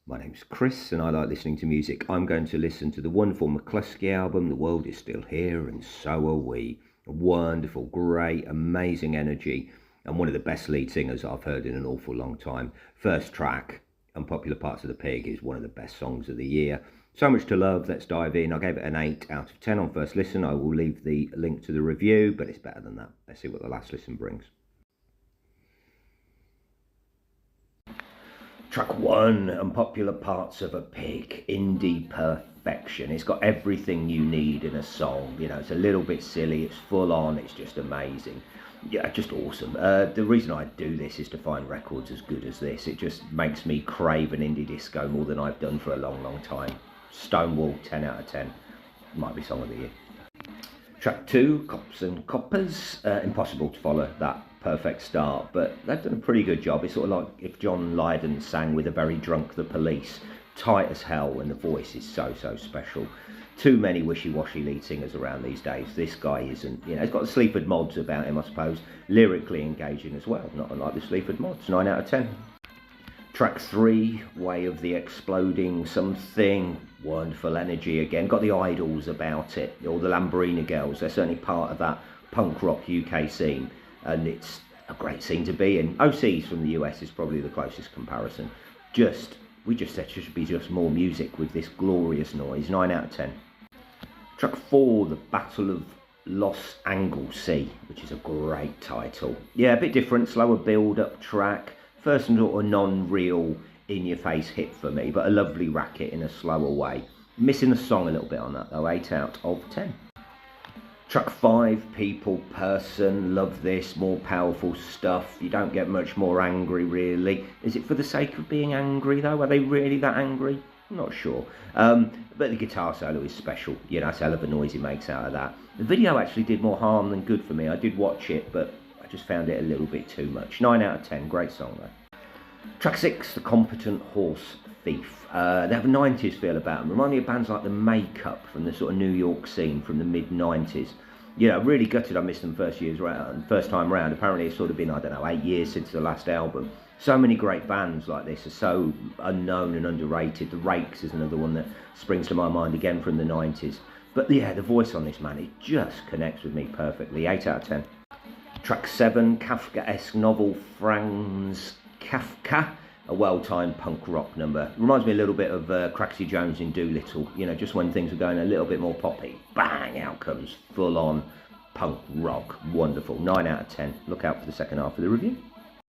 My name's Chris and I like listening to music. I'm going to listen to the wonderful Mclusky album, The World Is Still Here and So Are We. Wonderful, great, amazing energy and one of the best lead singers I've heard in an awful long time. First track, Unpopular Parts of the Pig, is one of the best songs of the year. So much to love, let's dive in. I gave it an 8 out of 10 on first listen. I will leave the link to the review, but it's better than that. Let's see what the last listen brings. Track 1, Unpopular Parts of a Pig, indie perfection. It's got everything you need in a song. You know, it's a little bit silly, it's full on, it's just amazing. Yeah, just awesome. The reason I do this is to find records as good as this. It just makes me crave an indie disco more than I've done for a long, long time. Stonewall, 10 out of 10. Might be song of the year. Track 2, Cops and Coppers. Impossible to follow that perfect start, but they've done a pretty good job. It's sort of like if John Lydon sang with a very drunk The Police. Tight as hell, and the voice is so special. Too many wishy-washy lead singers around these days. This guy isn't. You know, he's got the Sleaford Mods about him, I suppose. Lyrically engaging as well, not unlike the Sleaford Mods. 9 out of 10. Track 3, Way of the Exploding Something. Wonderful energy again. Got the Idols about it, or the Lambrini Girls. They're certainly part of that punk rock UK scene, and it's a great scene to be in. OCs from the US is probably the closest comparison. We just said there should be just more music with this glorious noise. 9 out of 10. Track 4, The Battle of Los Anglesea, which is a great title. Yeah, a bit different, slower build-up track. First and sort of non-real in-your-face hit for me, but a lovely racket in a slower way. Missing the song a little bit on that though. 8 out of 10. Track 5, People, Person. Love this, more powerful stuff. You don't get much more angry really. Is it for the sake of being angry though? Are they really that angry? I'm not sure. But the guitar solo is special. You know, it's a hell of a noise he makes out of that. The video actually did more harm than good for me. I did watch it, but I just found it a little bit too much. 9 out of 10, great song though. Track 6, The Competent Horse Thief. They have a 90s feel about them. Remind me of bands like The Makeup from the sort of New York scene from the mid-90s. You know, really gutted I missed them first time round. Apparently it's sort of been, I don't know, 8 years since the last album. So many great bands like this are so unknown and underrated. The Rakes is another one that springs to my mind again from the 90s. But yeah, the voice on this man, it just connects with me perfectly. 8 out of 10. Track 7, Kafka-esque novel, Franz Kafka, a well-timed punk rock number. Reminds me a little bit of Craxy Jones in Doolittle, you know, just when things are going a little bit more poppy. Bang, out comes full-on punk rock. Wonderful. 9 out of 10. Look out for the second half of the review.